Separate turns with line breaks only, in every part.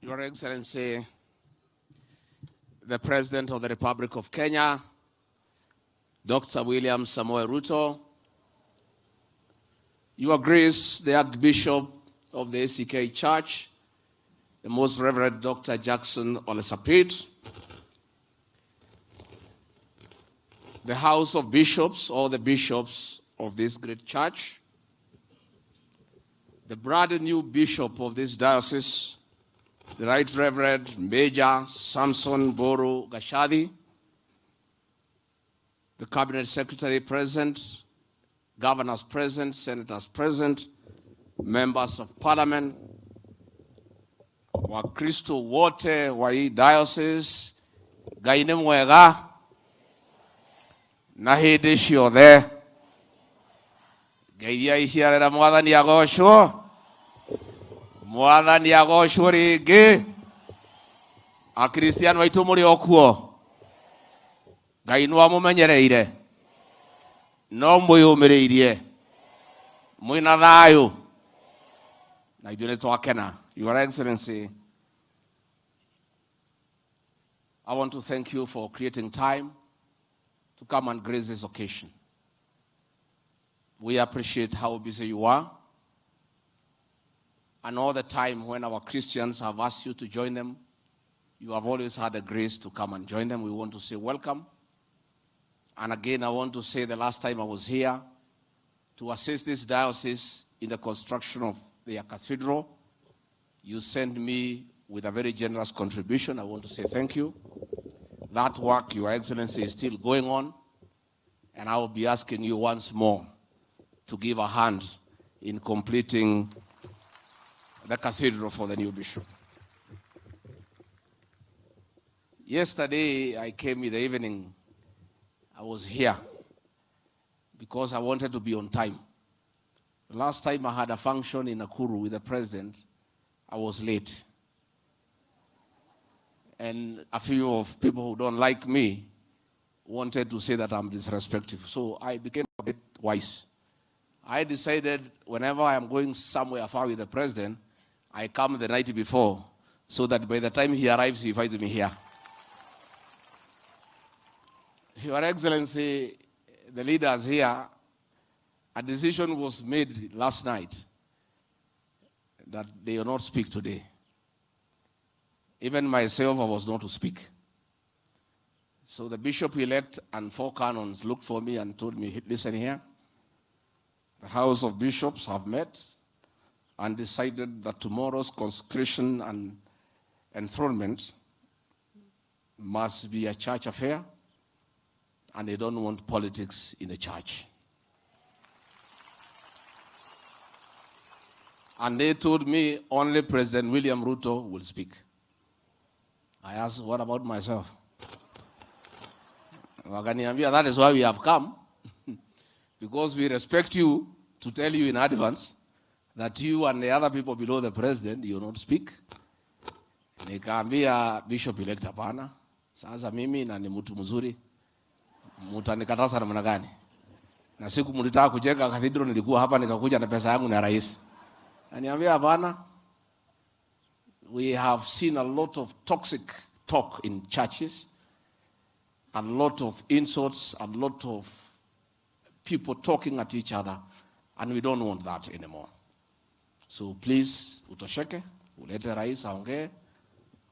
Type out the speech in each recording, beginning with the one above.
Your Excellency, the President of the Republic of Kenya, Dr. William Samoei Ruto, Your Grace, the Archbishop of the ACK Church, the Most Reverend Dr. Jackson Ole Sapit, the House of Bishops, all the bishops of this great church, the brand new bishop of this diocese, the Right Reverend Major Samson Boru Gashadi, the Cabinet Secretary present, governors present, senators present, members of Parliament, Wakristo wote wa hii diocese, gaine mwega, na hindi ciothe, ngeithia iciarĩra Mwathani agocwo, Mwathani agocwo rĩngĩ, akristiano aitũ mũrĩ o kuo, Ngai nĩ wamũmenyereire, no mwĩyũmĩrĩirie, mwĩna thayũ, na ithuĩ nĩ twakena. Your Excellency, I want to thank you for creating time to come and grace this occasion. We appreciate how busy you are. And all the time when our Christians have asked you to join them, you have always had the grace to come and join them. We want to say welcome. And again, I want to say the last time I was here to assist this diocese in the construction of their cathedral, you sent me with a very generous contribution. I want to say thank you. That work, Your Excellency, is still going on, and I will be asking you once more to give a hand in completing the cathedral for the new bishop. Yesterday, I came in the evening. I was here because I wanted to be on time. The last time I had a function in Nakuru with the president, I was late. And a few of people who don't like me wanted to say that I'm disrespectful. So I became a bit wise. I decided whenever I'm going somewhere far with the president, I come the night before so that by the time he arrives, he finds me here. Your Excellency, the leaders here, a decision was made last night that they will not speak today. Even myself, I was not to speak. So the bishop-elect and 4 canons looked for me and told me, listen here, the House of Bishops have met and decided that tomorrow's consecration and enthronement must be a church affair, and they don't want politics in the church. And they told me only President William Ruto will speak. I asked, what about myself? That is why we have come, because we respect you, to tell you in advance that you and the other people below the president, you will not speak. Nikaambia bishop-elect hapana, sasa mimi na ni mtu mzuri, mutanikataza namna gani? Na siku mlitaka kujenga cathedral nilikuwa hapa nikakuja na pesa yangu na rais. Aniambia hapana. We have seen a lot of toxic talk in churches, a lot of insults, a lot of people talking at each other, and we don't want that anymore. So please, utosheke, ulete rais aongee,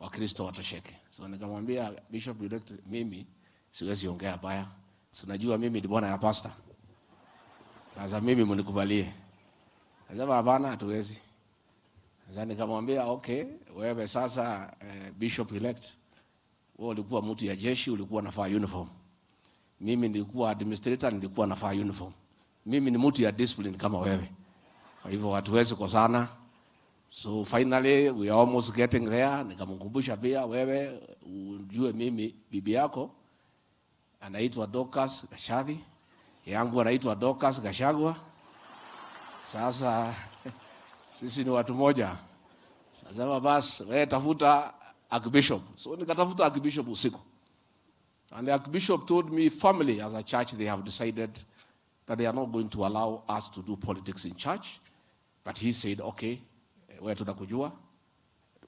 Wakristo watosheke. So nikamwambia Bishop elect, mimi siwezi ongea baya. So najua mimi ni bwana ya pastor. Sasa mimi mnikubalie. Sasa hapana hatuwezi. Sasa nikamwambia okay, wewe sasa Bishop elect, wewe ulikuwa mtu ya jeshi, ulikuwa nafaa uniform. Mimi nilikuwa administrator, nilikuwa nafaa uniform. Mimi ni mtu ya discipline kama wewe. Kwa hivyo hatuwezi kosana. So finally we are almost getting there. Nikamkumbusha pia wewe ujue mimi bibi yako anaitwa Dorcas Gashadi, yangu anaitwa Dorcas Gashagwa. Sasa sisi ni watu moja. Sasa basi wewe tafuta Archbishop. So nikatafuta Archbishop usiku. And the Archbishop told me family as a church they have decided that they are not going to allow us to do politics in church. But he said, okay, wewe tunakujua,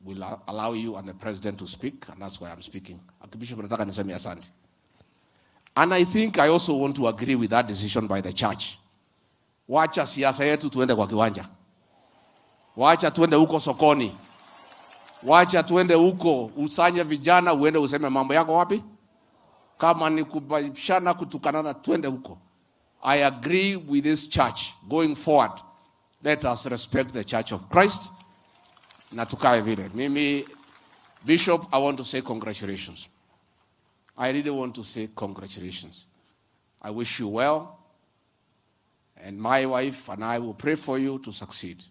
will allow you and the president to speak, and that's why I'm speaking. Archbishop, nataka niseme asante. And I think I also want to agree with that decision by the church. Wacha siasa yetu tuende kwa kiwanja. Wacha tuende huko sokoni. Wacha tuende huko usanye vijana uende useme mambo yako wapi? Kama ni kubishana kutukanana tuende huko. I agree with this church going forward. Let us respect the Church of Christ. Na tukae vile. Mimi, Bishop, I want to say congratulations. I really want to say congratulations. I wish you well. And my wife and I will pray for you to succeed.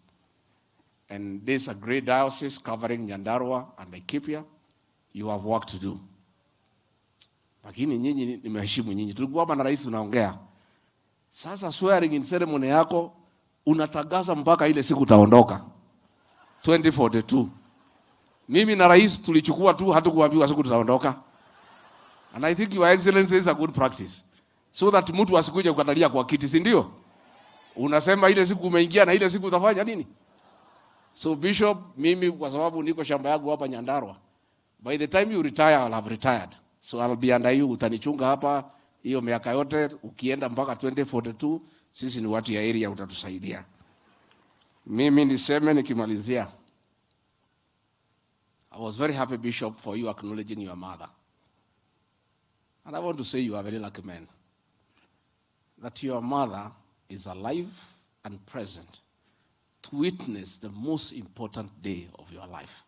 And this is a great diocese covering Nyandarua and Laikipia. You have work to do. Lakini nyinyi nimeheshimu nyinyi. Tulikuwa hapa na rais tunaongea. Sasa swearing in ceremony yako unatagaza mpaka ile siku utaondoka. 2042. Mimi na rais tulichukua tu hatukuambiwa siku tutaondoka. And I think your excellency is a good practice. So that mtu asikuje kukatalia kwa kiti, si ndio? Unasema ile siku umeingia na ile siku utafanya nini? So Bishop, mimi kwa sababu niko shamba yangu hapa Nyandarua. By the time you retire, I'll have retired. So I'll be under you. Utanichunga hapa hiyo miaka yote, ukienda mpaka 2042, sisi ni watu ya area utatusaidia. Mimi niseme nikimalizia. I was very happy, Bishop, for you acknowledging your mother. And I want to say you are a very lucky man. That your mother is alive and present to witness the most important day of your life.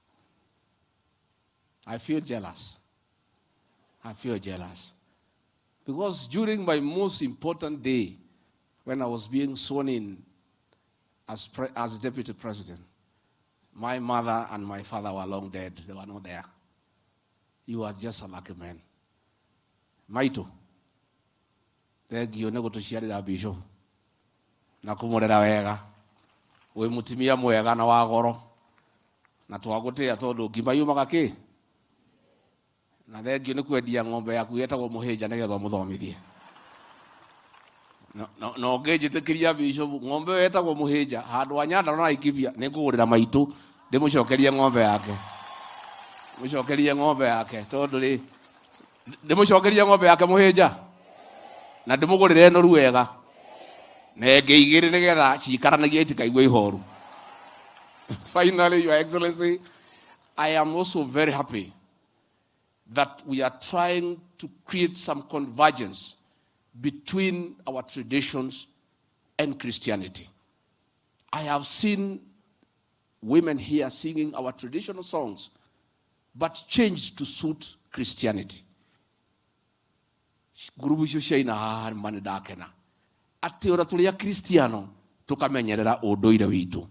I feel jealous. I feel jealous. Because during my most important day, when I was being sworn in as deputy president, my mother and my father were long dead. They were not there. You were just a lucky man. Maito, thank you nego tuciarira Bishop na kumurera wega we mutimia mwega na wa goro na twagutia tondu ngima yumaga ki na thank you ni kwendia ng'ombe yaku yetagwo muhija nigetha muthomithie no ngejitikiria Bishop ng'ombe yetagwo muhija handu wa Nyandarua na Laikipia ningugurira Maitu ndimucokerie ng'ombe yake mucokerie ng'ombe yake tondu ri ndimucokerie ng'ombe yake muhija na ndimugurire no ruwega na ngeigire nigetha cikaranagie itikaigwe ihoru. Finally, Your Excellency, I am also very happy that we are trying to create some convergence between our traditions and Christianity. I have seen women here singing our traditional songs, but changed to suit Christianity. Gurubu shushaina har manidakena. Ati ora tulia Kristiano tukamenyerera unduire witu.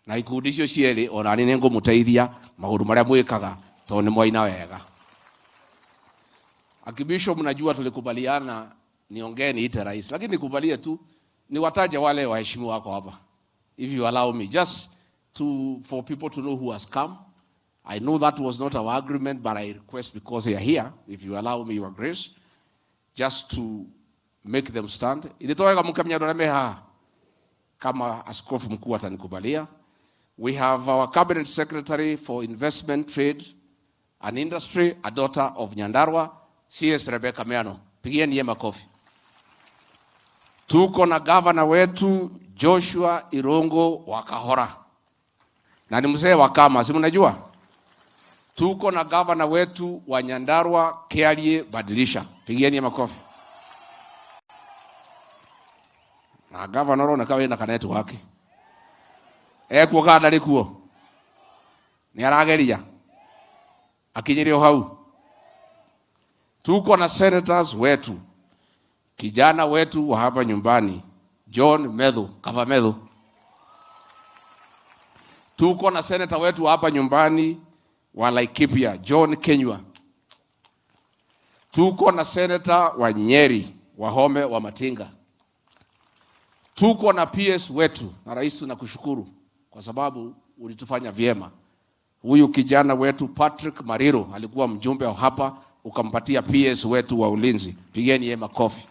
Na ikundi cio cieri ona ni ngo muteithia maundu maria mwikaga to ni mwaina wega. Archbishop, mnajua tulikubaliana niongee niite rais, lakini nikubalie tu niwataje wale waheshimiwa wako hapa. If you allow me, just for people to know who has come. I know that was not our agreement, but I request because they are here, if you allow me, Your Grace, just to make them stand. Ilitoweka mkamnyadora meha kama askofu mkuu atanikubalia. We have our Cabinet Secretary for Investment, Trade and Industry, a daughter of Nyandarua, CS Rebecca Meano. Pigieni yeye makofi. Tuko na governor wetu Joshua Irongo wa Kahora. Na ni mzee wa kama, si mnajua? Tuko na governor wetu wa Nyandarua Kealie Badilisha. Pigieni yeye makofi. Na governor ona kawe na kanetu wake. Ekuo kada likuo. Ni arageria. Akinyiri hau. Tuko na senators wetu. Kijana wetu wa hapa nyumbani, John Medhu, Kava Medhu. Tuko na senator wetu wa hapa nyumbani wa Laikipia, John Kenywa. Tuko na senator wa Nyeri, Wahome wa Matinga. Tuko na PS wetu, na rais tunakushukuru kwa sababu ulitufanya vyema. Huyu kijana wetu Patrick Mariro alikuwa mjumbe wa hapa, ukampatia PS wetu wa ulinzi. Pigeni yeye makofi.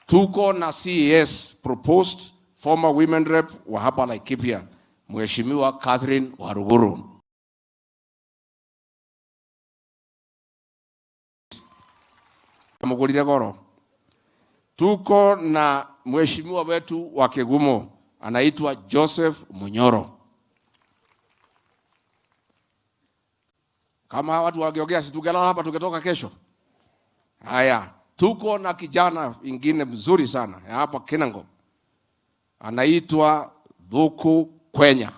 Tuko na CES proposed former women rep wa hapa Laikipia, Mheshimiwa Catherine Waruguru. Mugulire goro. Tuko na mheshimiwa wetu wa Kegumo anaitwa Joseph Munyoro. Kama watu wageongea situgelala hapa tukitoka kesho. Haya, tuko na kijana ingine mzuri sana ya hapa Kinango. Anaitwa Dhuku Kwenya.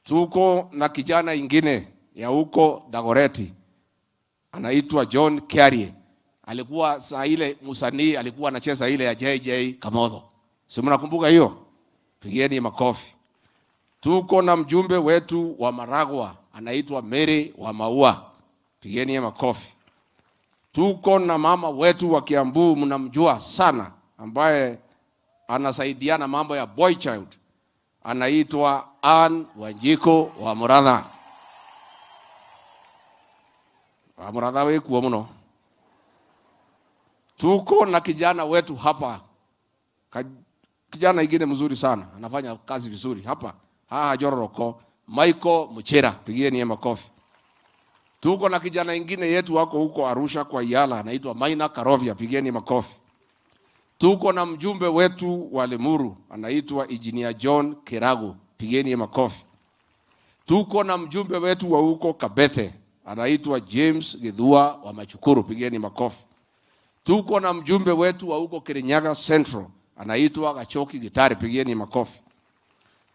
Tuko na kijana ingine ya huko Dagoreti. Anaitwa John Kiarie. Alikuwa saa ile msanii, alikuwa anacheza ile ya JJ Kamotho. Si mnakumbuka hiyo? Pigieni makofi. Tuko na mjumbe wetu wa Maragwa anaitwa Mary wa Maua. Pigieni makofi. Tuko na mama wetu wa Kiambu, mnamjua sana, ambaye anasaidiana mambo ya boy child. Anaitwa Ann Wanjiko wa Muratha. Wa Muratha weku mno. Tuko na kijana wetu hapa. Kijana ingine mzuri sana, anafanya kazi vizuri hapa. Jororoko, Michael Muchera, pigieni makofi. Tuko na kijana ingine yetu wako huko Arusha kwa Yala, anaitwa Maina Karovia, pigieni makofi. Tuko na mjumbe wetu wa Limuru, anaitwa Engineer John Kiragu, pigieni makofi. Tuko na mjumbe wetu wa huko Kabete, anaitwa James Githua wa Machukuru, pigieni makofi. Tuko na mjumbe wetu wa huko Kirinyaga Central, anaitwa Gachoki Gitari, pigieni makofi.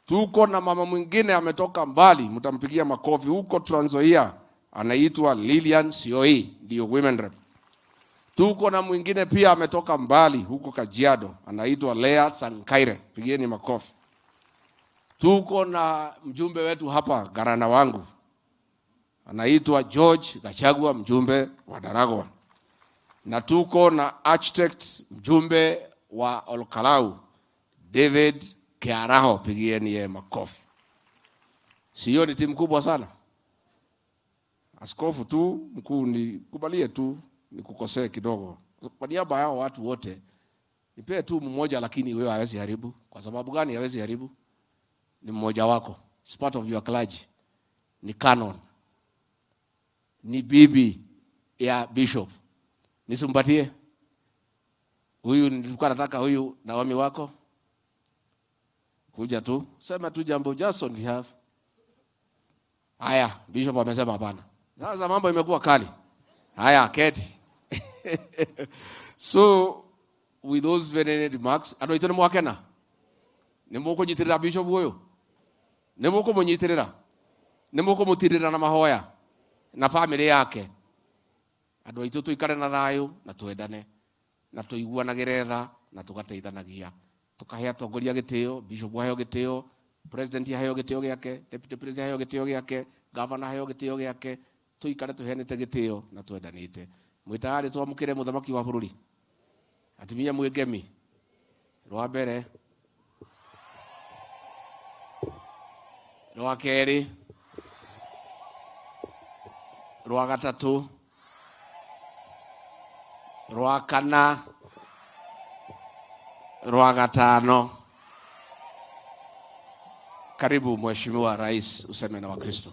Tuko na mama mwingine ametoka mbali, mtampigia makofi, huko Trans Nzoia, anaitwa Lilian Sioi, ndio women rep. Tuko na mwingine pia ametoka mbali huko Kajiado, anaitwa Lea Sankaire, pigieni makofi. Tuko na mjumbe wetu hapa Garana wangu, anaitwa George Gachagua, mjumbe wa Daragwa. Na tuko na architect mjumbe wa Olkalau, David Kiaraho, pigieni makofi. Sio ni timu kubwa sana? Askofu tu mkuu, ni kubalie tu nikukosea kidogo. Kwa niaba ya watu wote nipe tu mmoja, lakini wewe hawezi haribu. Kwa sababu gani hawezi haribu? Ni mmoja wako. It's part of your clergy. Ni canon. Ni bibi ya bishop. Nisimpatie? Huyu nilikuwa nataka huyu Naomi wako. Kuja tu. Sema tu jambo, just on behalf. Haya, bishop amesema hapana. Sasa mambo imekuwa kali. Haya, keti. So, with those very remarks, ando itone mwakena. Nemoko nyitirira bishop huyo. Nemoko munyitirira. Nemoko mutirira na mahoya na family yake. Ando itu tuikare na thayu na twendane na tuiguanagire tha na tugateithanagia. Tukahe atongoria gitio, bishop hayo gitio, president hayo gitio giake, deputy president hayo gitio giake, governor hayo gitio giake. Tuikare tuhenete gitio na twendanite. Mwitari twamukire muthamaki wa bururi. Atumia mwegemi. Rwa mbere. Rwa keri. Rwa gatatu. Rwa kana. Rwa gatano. Karibu Mheshimiwa Rais, useme na Wakristo.